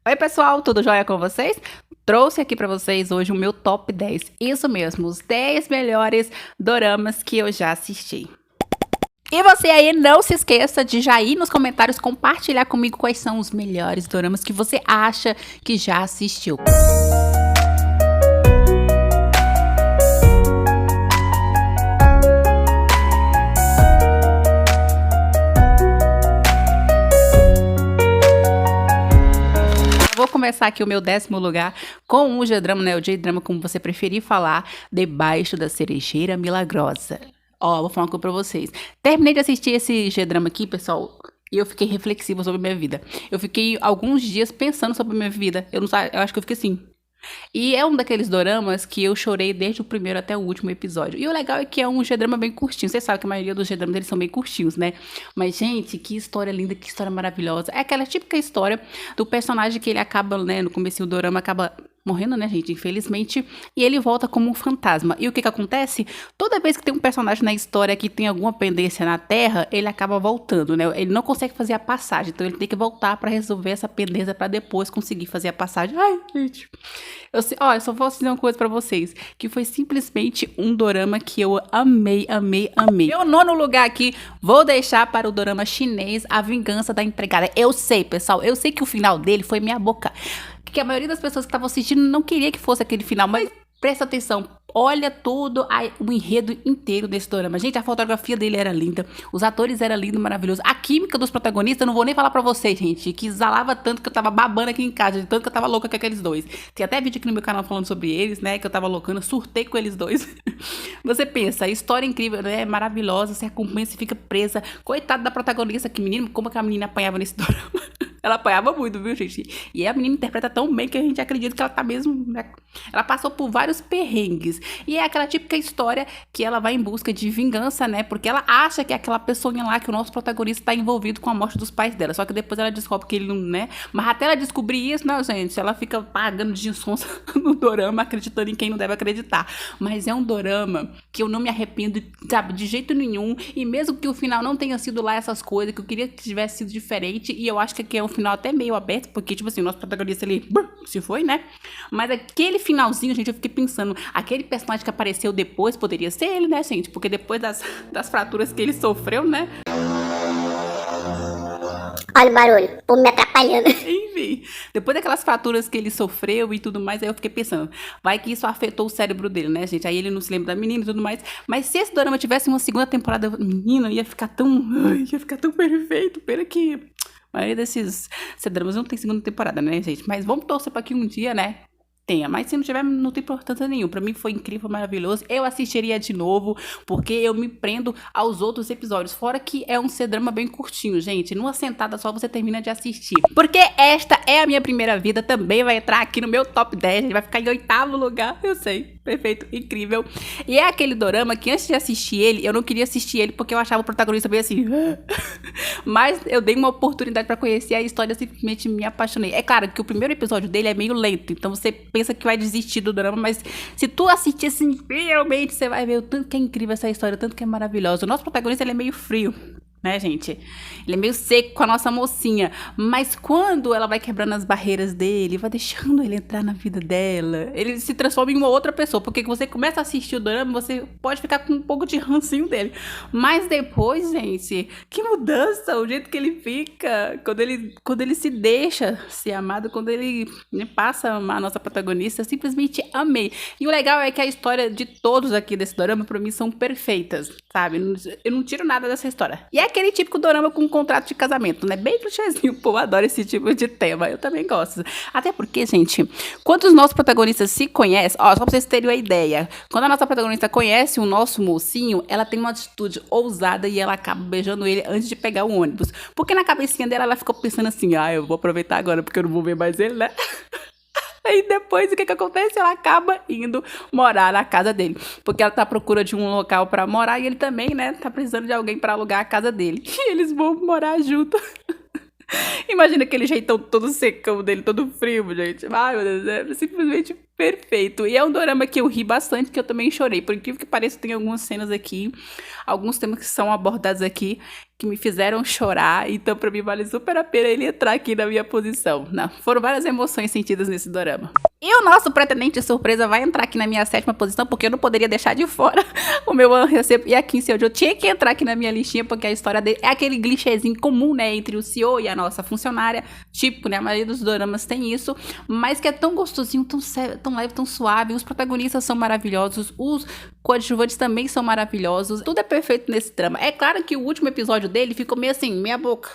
Oi, pessoal, tudo jóia com vocês? Trouxe aqui pra vocês hoje o meu top 10. Isso mesmo, os 10 melhores doramas que eu já assisti. E você aí, não se esqueça de já ir nos comentários compartilhar comigo quais são os melhores doramas que você acha que já assistiu. Vou começar aqui o meu 10º lugar com o J-drama, né? O J-drama, como você preferir falar, Debaixo da Cerejeira Milagrosa. Ó, vou falar uma coisa pra vocês. Terminei de assistir esse J-drama aqui, pessoal, e eu fiquei reflexiva sobre a minha vida. Eu fiquei alguns dias pensando sobre a minha vida. Eu acho que eu fiquei assim. E é um daqueles doramas que eu chorei desde o primeiro até o último episódio. E o legal é que é um G-drama bem curtinho. Vocês sabem que a maioria dos G-dramas deles são bem curtinhos, né? Mas, gente, que história linda, que história maravilhosa. É aquela típica história do personagem que ele acaba, né, no começo do dorama, acaba morrendo, né, gente, infelizmente, e ele volta como um fantasma. E o que que acontece? Toda vez que tem um personagem na história que tem alguma pendência na Terra, ele acaba voltando, né? Ele não consegue fazer a passagem, então ele tem que voltar pra resolver essa pendência pra depois conseguir fazer a passagem. Ai, gente. Eu só vou dizer uma coisa pra vocês, que foi simplesmente um dorama que eu amei, amei, amei. Meu 9º lugar aqui, vou deixar para o dorama chinês A Vingança da Empregada. Eu sei, pessoal, eu sei que o final dele foi minha boca, que a maioria das pessoas que estavam assistindo não queria que fosse aquele final, mas presta atenção, olha todo o enredo inteiro desse dorama. Gente, a fotografia dele era linda, os atores eram lindos, maravilhosos. A química dos protagonistas, eu não vou nem falar pra vocês, gente, que exalava tanto que eu tava babando aqui em casa, de tanto que eu tava louca com aqueles dois. Tem até vídeo aqui no meu canal falando sobre eles, né, que eu tava loucando, surtei com eles dois. Você pensa, a história é incrível, né, maravilhosa, você acompanha, você fica presa. Coitada da protagonista, que menino, como que a menina apanhava nesse dorama? Ela apanhava muito, viu, gente? E a menina interpreta tão bem que a gente acredita que ela tá mesmo, né? Ela passou por vários perrengues. E é aquela típica história que ela vai em busca de vingança, né? Porque ela acha que é aquela pessoinha lá, que o nosso protagonista tá envolvido com a morte dos pais dela. Só que depois ela descobre que ele não, né? Mas até ela descobrir isso, não, gente, ela fica pagando de insonsa no dorama, acreditando em quem não deve acreditar. Mas é um dorama que eu não me arrependo, sabe, de jeito nenhum. E mesmo que o final não tenha sido lá essas coisas, que eu queria que tivesse sido diferente, e eu acho que aqui é um final até meio aberto, porque, tipo assim, o nosso protagonista, ele se foi, né? Mas aquele finalzinho, gente, eu fiquei pensando, aquele personagem que apareceu depois poderia ser ele, né, gente? Porque depois das fraturas que ele sofreu, né? Olha o barulho, o me atrapalhando. Enfim, depois daquelas fraturas que ele sofreu e tudo mais, aí eu fiquei pensando, vai que isso afetou o cérebro dele, né, gente? Aí ele não se lembra da menina e tudo mais. Mas se esse dorama tivesse uma segunda temporada, menina, ia ficar tão perfeito. Pena que a maioria desses dramas não tem segunda temporada, né, gente? Mas vamos torcer pra que um dia, né, tenha. Mas se não tiver, não tem importância nenhuma. Pra mim foi incrível, maravilhoso. Eu assistiria de novo, porque eu me prendo aos outros episódios. Fora que é um C-drama bem curtinho, gente. Numa sentada só você termina de assistir. Porque esta é a minha primeira vida. Também vai entrar aqui no meu top 10. Vai ficar em 8º lugar. Eu sei. Perfeito, incrível. E é aquele dorama que antes de assistir ele, eu não queria assistir ele porque eu achava o protagonista bem assim. Mas eu dei uma oportunidade pra conhecer a história e simplesmente me apaixonei. É claro que o primeiro episódio dele é meio lento, então você pensa que vai desistir do drama, mas se tu assistir assim, realmente você vai ver o tanto que é incrível essa história, o tanto que é maravilhosa. O nosso protagonista, ele é meio frio, né, gente? Ele é meio seco com a nossa mocinha, mas quando ela vai quebrando as barreiras dele, vai deixando ele entrar na vida dela, ele se transforma em uma outra pessoa, porque você começa a assistir o drama, você pode ficar com um pouco de rancinho dele, mas depois, gente, que mudança, o jeito que ele fica, quando ele se deixa ser amado, quando ele, né, passa a amar a nossa protagonista, eu simplesmente amei. E o legal é que a história de todos aqui desse dorama, pra mim, são perfeitas, sabe? Eu não tiro nada dessa história. E é aquele típico dorama com um contrato de casamento, né? Bem clichêzinho, o povo adora esse tipo de tema. Eu também gosto. Até porque, gente, quando os nossos protagonistas se conhecem, ó, só pra vocês terem uma ideia, quando a nossa protagonista conhece o nosso mocinho, ela tem uma atitude ousada e ela acaba beijando ele antes de pegar o ônibus. Porque na cabecinha dela, ela ficou pensando assim, eu vou aproveitar agora porque eu não vou ver mais ele, né? Aí depois, o que acontece? Ela acaba indo morar na casa dele. Porque ela tá à procura de um local pra morar e ele também, né, tá precisando de alguém pra alugar a casa dele. E eles vão morar junto. Imagina aquele jeitão todo secão dele, todo frio, gente. Ai, meu Deus, é simplesmente Perfeito. E é um dorama que eu ri bastante, que eu também chorei. Por incrível que pareça, tem algumas cenas aqui, alguns temas que são abordados aqui, que me fizeram chorar. Então, pra mim, vale super a pena ele entrar aqui na minha posição. Não, foram várias emoções sentidas nesse dorama. E o nosso pretendente surpresa vai entrar aqui na minha 7ª posição, porque eu não poderia deixar de fora o meu Anrecep e a Kim Seo-jo. Tinha que entrar aqui na minha listinha, porque a história dele é aquele clichêzinho comum, né, entre o CEO e a nossa funcionária. Tipo, né, a maioria dos doramas tem isso, mas que é tão gostosinho, tão sério, tão leve, tão suave. Os protagonistas são maravilhosos, os coadjuvantes também são maravilhosos. Tudo é perfeito nesse drama. É claro que o último episódio dele ficou meio assim, meia boca.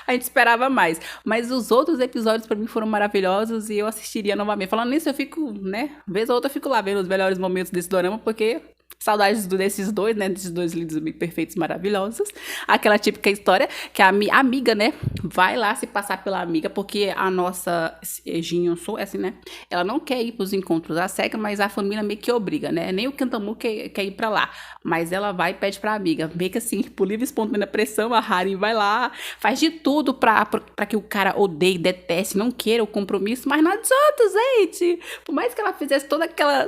A gente esperava mais. Mas os outros episódios pra mim foram maravilhosos e eu assistiria novamente. Falando nisso, eu fico, né, vez ou outra eu fico lá vendo os melhores momentos desse dorama, porque saudades desses dois, né, desses dois lindos, perfeitos, maravilhosos. Aquela típica história que a amiga, né, vai lá se passar pela amiga, porque a nossa Jin Yeon-soo, assim, né, ela não quer ir pros encontros da SECA, mas a família meio que obriga, né, nem o Kantamu quer ir pra lá, mas ela vai e pede pra amiga, meio que assim, por livre e espontânea pressão, a Harin vai lá, faz de tudo pra que o cara odeie, deteste, não queira o compromisso, mas não adianta, gente, por mais que ela fizesse toda aquela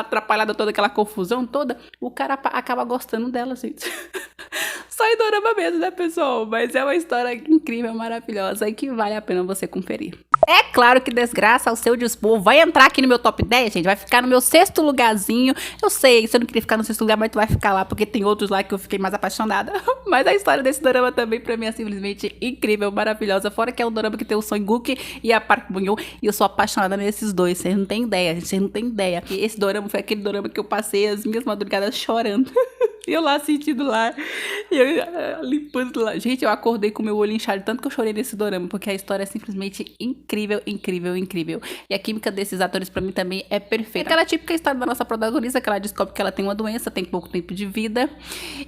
atrapalhada, toda aquela confusão toda, o cara acaba gostando dela, gente. Só em dorama mesmo, né, pessoal? Mas é uma história incrível, maravilhosa e que vale a pena você conferir. É claro que Desgraça ao seu dispor vai entrar aqui no meu top 10, gente. Vai ficar no meu 6º lugarzinho. Eu sei, você não queria ficar no 6º lugar, mas tu vai ficar lá, porque tem outros lá que eu fiquei mais apaixonada. Mas a história desse dorama também, pra mim, é simplesmente incrível, maravilhosa. Fora que é um dorama que tem o Song Guk e a Park Bo-young. E eu sou apaixonada nesses dois. Vocês não têm ideia, gente. Vocês não têm ideia. E esse dorama foi aquele dorama que eu passei as minhas madrugadas chorando. E eu lá assistindo lá, e eu limpando lá. Gente, eu acordei com meu olho inchado, tanto que eu chorei nesse dorama, porque a história é simplesmente incrível, incrível, incrível. E a química desses atores pra mim também é perfeita. Aquela típica história da nossa protagonista, que ela descobre que ela tem uma doença, tem pouco tempo de vida.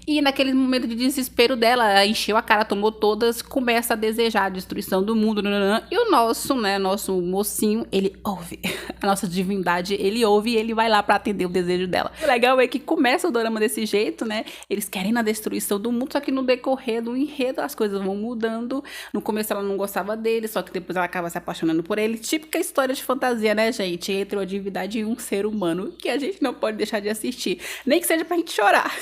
E naquele momento de desespero dela, ela encheu a cara, tomou todas, começa a desejar a destruição do mundo. E o nosso, né, nosso mocinho, ele ouve. A nossa divindade, ele ouve e ele vai lá pra atender o desejo dela. O legal é que começa o dorama desse jeito, né? Eles querem a destruição do mundo, só que no decorrer do enredo as coisas vão mudando. No começo ela não gostava dele, só que depois ela acaba se apaixonando por ele. Típica história de fantasia, né, gente? Entre uma divindade e um ser humano, que a gente não pode deixar de assistir. Nem que seja pra gente chorar.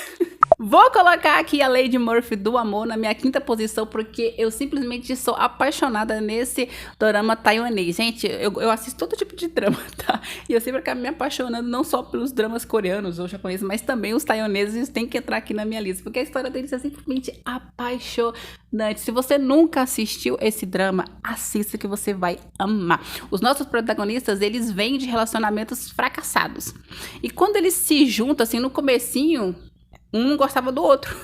Vou colocar aqui a Lady Murphy do Amor na minha 5ª posição, porque eu simplesmente sou apaixonada nesse dorama taiwanês. Gente, eu assisto todo tipo de drama, tá? E eu sempre acabo me apaixonando não só pelos dramas coreanos ou japoneses, mas também os taiwaneses têm que entrar aqui na minha lista, porque a história deles é simplesmente apaixonante. Se você nunca assistiu esse drama, assista que você vai amar. Os nossos protagonistas, eles vêm de relacionamentos fracassados. E quando eles se juntam, assim, no comecinho, um não gostava do outro.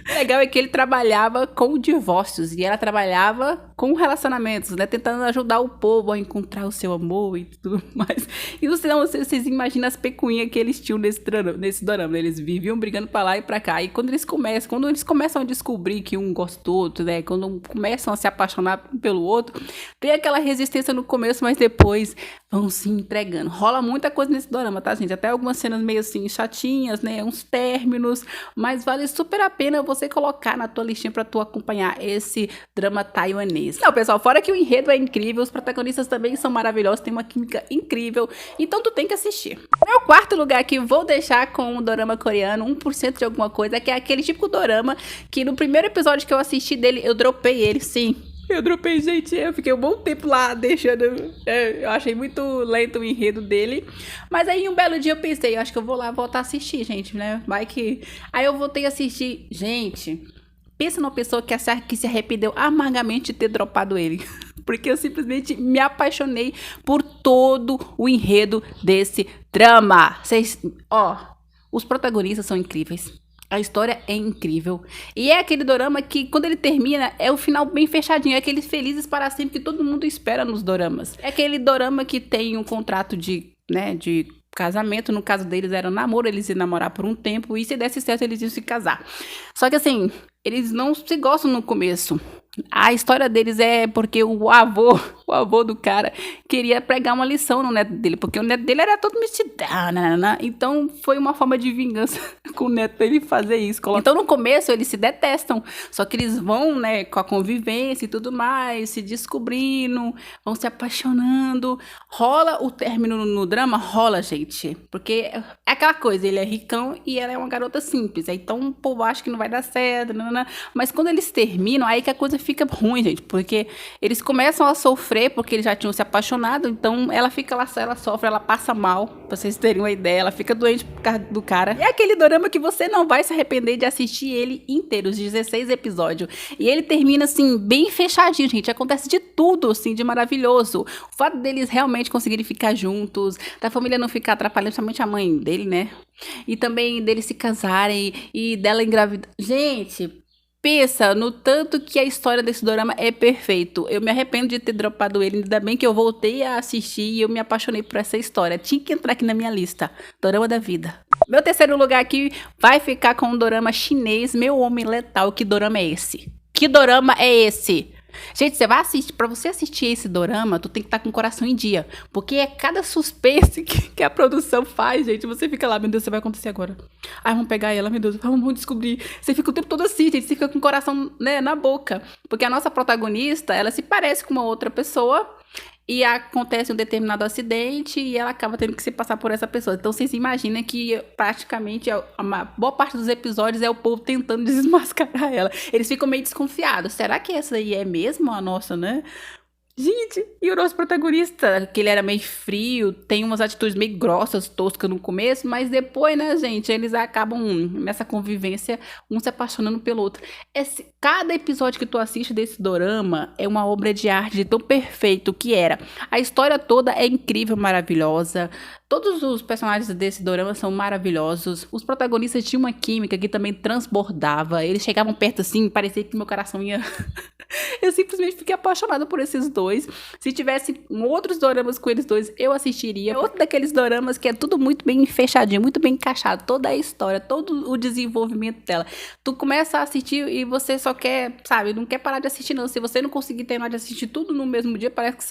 O legal é que ele trabalhava com divórcios e ela trabalhava com relacionamentos, né? Tentando ajudar o povo a encontrar o seu amor e tudo mais. E vocês imaginam as pecuinhas que eles tinham nesse dorama. Eles viviam brigando pra lá e pra cá. E quando eles começam a descobrir que um gosta do outro, né? Quando começam a se apaixonar um pelo outro, tem aquela resistência no começo, mas depois vão se entregando. Rola muita coisa nesse dorama, tá, gente? Até algumas cenas meio assim chatinhas, né? Uns términos, mas vale super a pena você colocar na tua listinha pra tu acompanhar esse drama taiwanês. Não, pessoal, fora que o enredo é incrível, os protagonistas também são maravilhosos, tem uma química incrível, então tu tem que assistir. Meu 4º lugar aqui, vou deixar com o dorama coreano, 1% de alguma coisa, que é aquele típico dorama que no primeiro episódio que eu assisti dele, eu dropei ele, sim. Eu dropei, gente, eu fiquei um bom tempo lá deixando, eu achei muito lento o enredo dele, mas aí um belo dia eu pensei, eu acho que eu vou lá voltar a assistir, gente, né, vai que... Aí eu voltei a assistir, gente, pensa numa pessoa que se arrependeu amargamente de ter dropado ele, porque eu simplesmente me apaixonei por todo o enredo desse drama. Os protagonistas são incríveis. A história é incrível. E é aquele dorama que, quando ele termina, é o final bem fechadinho. É aqueles felizes para sempre que todo mundo espera nos doramas. É aquele dorama que tem um contrato de casamento. No caso deles era um namoro, eles iam namorar por um tempo. E se desse certo, eles iam se casar. Só que assim, eles não se gostam no começo. A história deles é porque o avô o avô do cara queria pregar uma lição no neto dele, porque o neto dele era todo mexidão, então foi uma forma de vingança com o neto dele fazer isso. Então no começo eles se detestam, só que eles vão, né, com a convivência e tudo mais, se descobrindo, vão se apaixonando. Rola o término no drama? Rola, gente, porque é aquela coisa, ele é ricão e ela é uma garota simples, então o povo acha que não vai dar certo, mas quando eles terminam, aí que a coisa fica ruim, gente, porque eles começam a sofrer porque eles já tinham se apaixonado, então ela fica lá, ela sofre, ela passa mal, pra vocês terem uma ideia, ela fica doente por causa do cara. É aquele dorama que você não vai se arrepender de assistir ele inteiro, os 16 episódios. E ele termina, assim, bem fechadinho, gente, acontece de tudo, assim, de maravilhoso. O fato deles realmente conseguirem ficar juntos, da família não ficar atrapalhando, somente a mãe dele, né? E também deles se casarem e dela engravidar. Gente, pensa no tanto que a história desse dorama é perfeito. Eu me arrependo de ter dropado ele. Ainda bem que eu voltei a assistir e eu me apaixonei por essa história. Tinha que entrar aqui na minha lista. Dorama da vida. Meu terceiro lugar aqui vai ficar com um dorama chinês, Meu Homem Letal. Que dorama é esse? Que dorama é esse? Gente, você vai assistir, pra você assistir esse dorama, tu tem que estar com o coração em dia, porque é cada suspense que a produção faz, gente, você fica lá, meu Deus, o que vai acontecer agora? Ai, vamos pegar ela, meu Deus, vamos descobrir. Você fica o tempo todo assim, gente, você fica com o coração, né, na boca, porque a nossa protagonista, ela se parece com uma outra pessoa, e acontece um determinado acidente e ela acaba tendo que se passar por essa pessoa. Então vocês imaginam que praticamente a boa parte dos episódios é o povo tentando desmascarar ela. Eles ficam meio desconfiados. Será que essa aí é mesmo a nossa, né? Gente, e o nosso protagonista, que ele era meio frio, tem umas atitudes meio grossas, toscas no começo, mas depois, né, gente, eles acabam nessa convivência, um se apaixonando pelo outro. Cada episódio que tu assiste desse dorama é uma obra de arte de tão perfeito que era. A história toda é incrível, maravilhosa. Todos os personagens desse dorama são maravilhosos. Os protagonistas tinham uma química que também transbordava. Eles chegavam perto assim, parecia que meu coração ia... Eu simplesmente fiquei apaixonada por esses dois. Se tivesse outros doramas com eles dois, eu assistiria. Outro daqueles doramas que é tudo muito bem fechadinho, muito bem encaixado. Toda a história, todo o desenvolvimento dela. Tu começa a assistir e você só quer, sabe, não quer parar de assistir não. Se você não conseguir terminar de assistir tudo no mesmo dia, parece que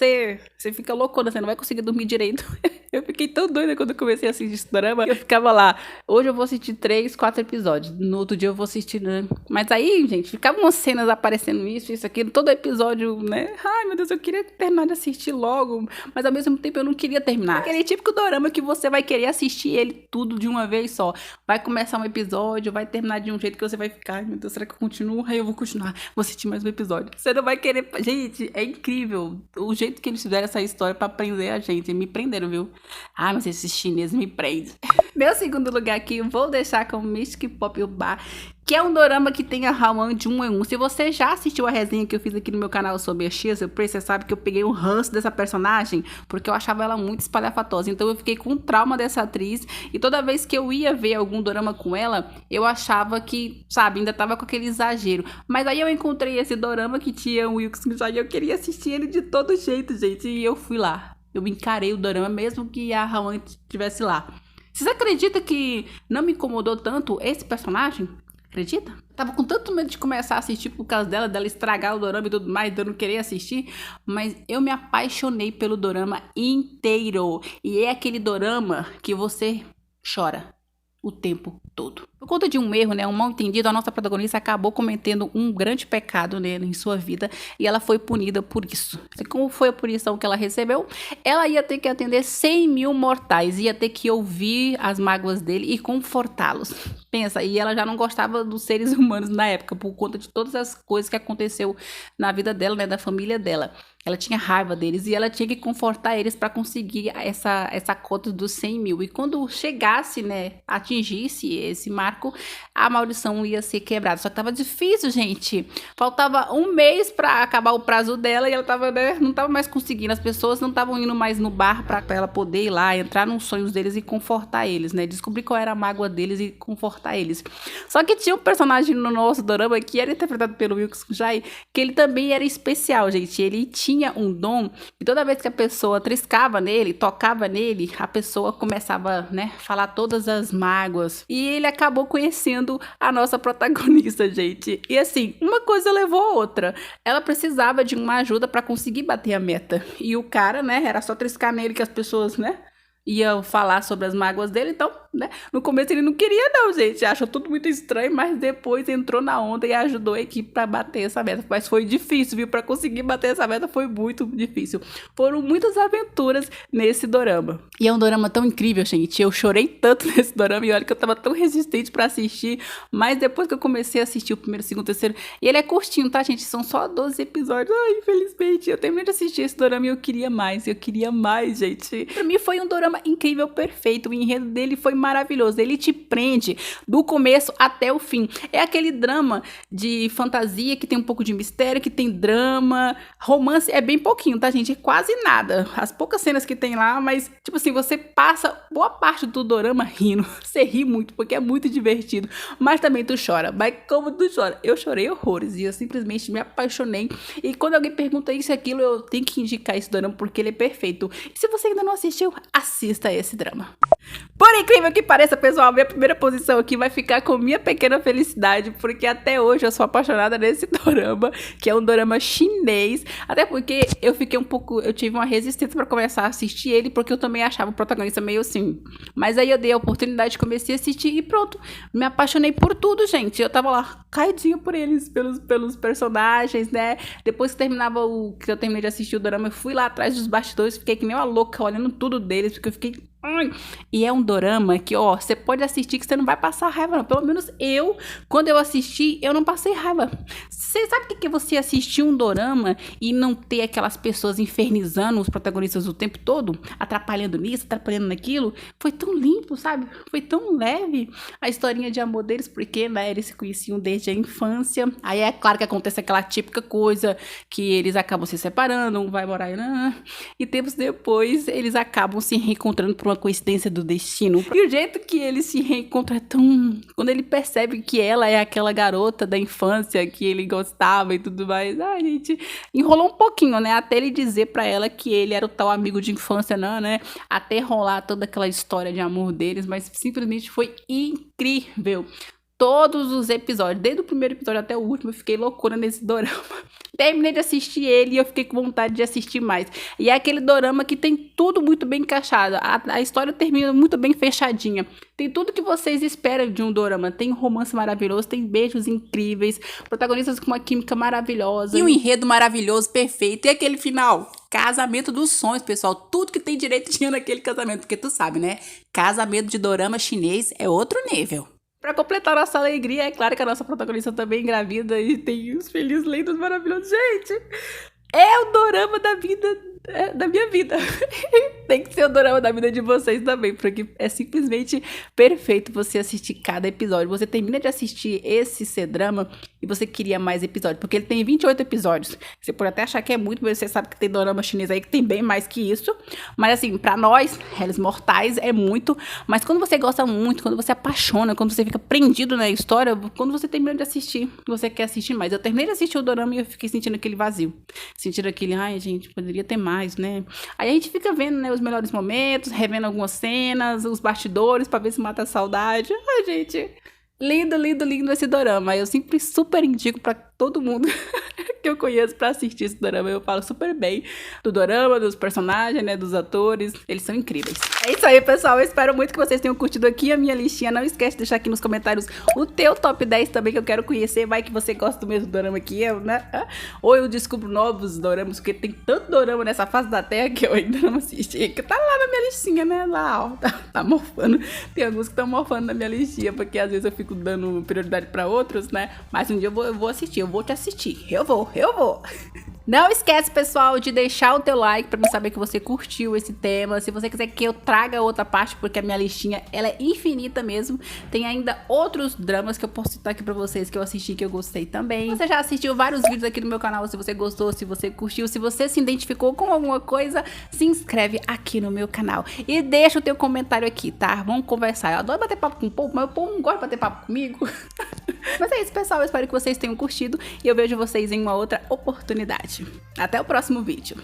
você fica loucona, você não vai conseguir dormir direito. Eu fiquei tão doida quando eu comecei a assistir esse dorama. Eu ficava lá, hoje eu vou assistir 3, 4 episódios. No outro dia eu vou assistir, né? Mas aí, gente, ficavam umas cenas aparecendo isso, aquilo, todo episódio, né? Ai, meu Deus, eu queria terminar de assistir logo, mas ao mesmo tempo eu não queria terminar. Aquele típico dorama que você vai querer assistir ele tudo de uma vez só. Vai começar um episódio, vai terminar de um jeito que você vai ficar, ai, meu Deus, será que eu continuo? Aí eu vou continuar, vou assistir mais um episódio. Você não vai querer... Gente, é incrível o jeito que eles fizeram essa história pra prender a gente. Me prenderam, viu? Ah, mas esses chineses me prendem. Meu segundo lugar aqui, vou deixar com Mystic Pop Bar, que é um dorama que tem a Hawan de 1 em 1. Se você já assistiu a resenha que eu fiz aqui no meu canal sobre a Shisa, você sabe que eu peguei um ranço dessa personagem, porque eu achava ela muito espalhafatosa. Então eu fiquei com trauma dessa atriz, e toda vez que eu ia ver algum dorama com ela, eu achava que, sabe, ainda tava com aquele exagero. Mas aí eu encontrei esse dorama que tinha o Wilkes já e eu queria assistir ele de todo jeito, gente, e eu fui lá. Eu encarei o dorama mesmo que a Hawan estivesse lá. Vocês acreditam que não me incomodou tanto esse personagem? Acredita? Tava com tanto medo de começar a assistir por causa dela estragar o dorama e tudo mais, de eu não querer assistir, mas eu me apaixonei pelo dorama inteiro. E é aquele dorama que você chora o tempo todo. Por conta de um erro, né, um mal entendido, a nossa protagonista acabou cometendo um grande pecado, né, em sua vida, e ela foi punida por isso. E como foi a punição que ela recebeu? Ela ia ter que atender 100 mil mortais, ia ter que ouvir as mágoas dele e confortá-los. Pensa, e ela já não gostava dos seres humanos na época, por conta de todas as coisas que aconteceu na vida dela, né, da família dela. Ela tinha raiva deles e ela tinha que confortar eles para conseguir essa cota dos 100 mil. E quando chegasse, né, atingisse esse marco, a maldição ia ser quebrada. Só que tava difícil, gente. Faltava um mês para acabar o prazo dela e ela tava, né, não tava mais conseguindo. As pessoas não estavam indo mais no bar para ela poder ir lá, entrar nos sonhos deles e confortar eles, né? Descobrir qual era a mágoa deles e confortar eles. Só que tinha um personagem no nosso dorama que era interpretado pelo Wilkes Jai, que ele também era especial, gente. Ele tinha tinha um dom e toda vez que a pessoa triscava nele, tocava nele, a pessoa começava, né, falar todas as mágoas. E ele acabou conhecendo a nossa protagonista, gente. E assim, uma coisa levou a outra. Ela precisava de uma ajuda para conseguir bater a meta. E o cara, né, era só triscar nele que as pessoas, né, iam falar sobre as mágoas dele. Então, né, no começo ele não queria não, gente, achou tudo muito estranho, mas depois entrou na onda e ajudou a equipe pra bater essa meta. Mas foi difícil, viu, pra conseguir bater essa meta foi muito difícil. Foram muitas aventuras nesse dorama. E é um dorama tão incrível, gente, eu chorei tanto nesse dorama, e olha que eu tava tão resistente pra assistir, mas depois que eu comecei a assistir o primeiro, segundo, terceiro, e ele é curtinho, tá, gente, são só 12 episódios, ai, infelizmente, eu terminei de assistir esse dorama e eu queria mais, gente. Pra mim foi um dorama incrível, perfeito, o enredo dele foi maravilhoso, ele te prende do começo até o fim. É aquele drama de fantasia que tem um pouco de mistério, que tem drama, romance é bem pouquinho, tá, gente? É quase nada. As poucas cenas que tem lá, mas, tipo assim, você passa boa parte do dorama rindo. Você ri muito, porque é muito divertido. Mas também tu chora. Mas como tu chora? Eu chorei horrores e eu simplesmente me apaixonei. E quando alguém pergunta isso e aquilo, eu tenho que indicar esse dorama porque ele é perfeito. E se você ainda não assistiu, assista esse drama. Por incrível que pareça, pessoal, minha primeira posição aqui vai ficar com Minha Pequena Felicidade, porque até hoje eu sou apaixonada nesse dorama, que é um dorama chinês, até porque eu tive uma resistência pra começar a assistir ele, porque eu também achava o protagonista meio assim, mas aí eu dei a oportunidade, comecei a assistir e pronto, me apaixonei por tudo, gente, eu tava lá, caidinha por eles, pelos personagens, né, depois que eu terminei de assistir o dorama, eu fui lá atrás dos bastidores, fiquei que nem uma louca olhando tudo deles, porque eu fiquei... E é um dorama que, ó, você pode assistir que você não vai passar raiva, não. Pelo menos eu, quando eu assisti, eu não passei raiva. Você sabe o que é você assistir um dorama e não ter aquelas pessoas infernizando os protagonistas o tempo todo? Atrapalhando nisso, atrapalhando naquilo? Foi tão limpo, sabe? Foi tão leve a historinha de amor deles, porque, né, eles se conheciam desde a infância. Aí é claro que acontece aquela típica coisa que eles acabam se separando, um vai morar e tempos depois eles acabam se reencontrando por uma coincidência do destino. E o jeito que ele se reencontra é tão... Quando ele percebe que ela é aquela garota da infância que ele gostava e tudo mais. Ai, gente, enrolou um pouquinho, né? Até ele dizer pra ela que ele era o tal amigo de infância, não, né? Até rolar toda aquela história de amor deles, mas simplesmente foi incrível. Todos os episódios, desde o primeiro episódio até o último, eu fiquei loucura nesse dorama. Terminei de assistir ele e eu fiquei com vontade de assistir mais. E é aquele dorama que tem tudo muito bem encaixado. A história termina muito bem fechadinha. Tem tudo que vocês esperam de um dorama. Tem romance maravilhoso, tem beijos incríveis, protagonistas com uma química maravilhosa. E um enredo maravilhoso, perfeito. E aquele final... Casamento dos sonhos, pessoal. Tudo que tem direito tinha naquele casamento. Porque tu sabe, né? Casamento de dorama chinês é outro nível. Pra completar nossa alegria, é claro que a nossa protagonista também é engravida e tem os filhos lindos, maravilhosos. Gente, é o dorama da vida... da minha vida. Tem que ser o dorama da vida de vocês também, porque é simplesmente perfeito você assistir cada episódio. Você termina de assistir esse C-drama e você queria mais episódios, porque ele tem 28 episódios. Você pode até achar que é muito, mas você sabe que tem dorama chinês aí que tem bem mais que isso. Mas assim, pra nós, réis mortais, é muito. Mas quando você gosta muito, quando você apaixona, quando você fica prendido na história, quando você termina de assistir, você quer assistir mais. Eu terminei de assistir o dorama e eu fiquei sentindo aquele vazio. Sentindo aquele, ai gente, poderia ter mais, né? Aí a gente fica vendo, né, os melhores momentos, revendo algumas cenas, os bastidores, pra ver se mata a saudade. Ai, gente, lindo, lindo, lindo esse dorama. Eu sempre super indico pra todo mundo que eu conheço pra assistir esse dorama. Eu falo super bem do dorama, dos personagens, né, dos atores. Eles são incríveis. É isso aí, pessoal. Eu espero muito que vocês tenham curtido aqui a minha listinha. Não esquece de deixar aqui nos comentários o teu top 10 também, que eu quero conhecer. Vai que você gosta do mesmo dorama que eu, né? Ou eu descubro novos doramas, porque tem tanto dorama nessa face da terra que eu ainda não assisti. Que tá lá na minha listinha, né? Lá, ó. Tá morfando. Tem alguns que estão morfando na minha listinha, porque às vezes eu fico dando prioridade pra outros, né? Mas um dia eu vou assistir. Eu vou te assistir. Eu vou. Não esquece, pessoal, de deixar o teu like pra me saber que você curtiu esse tema. Se você quiser que eu traga outra parte, porque a minha listinha, ela é infinita mesmo. Tem ainda outros dramas que eu posso citar aqui pra vocês, que eu assisti, que eu gostei também. Você já assistiu vários vídeos aqui no meu canal, se você gostou, se você curtiu, se você se identificou com alguma coisa, se inscreve aqui no meu canal. E deixa o teu comentário aqui, tá? Vamos conversar. Eu adoro bater papo com o povo, mas o povo não gosta de bater papo comigo. Mas é isso, pessoal. Eu espero que vocês tenham curtido e eu vejo vocês em uma outra oportunidade. Até o próximo vídeo.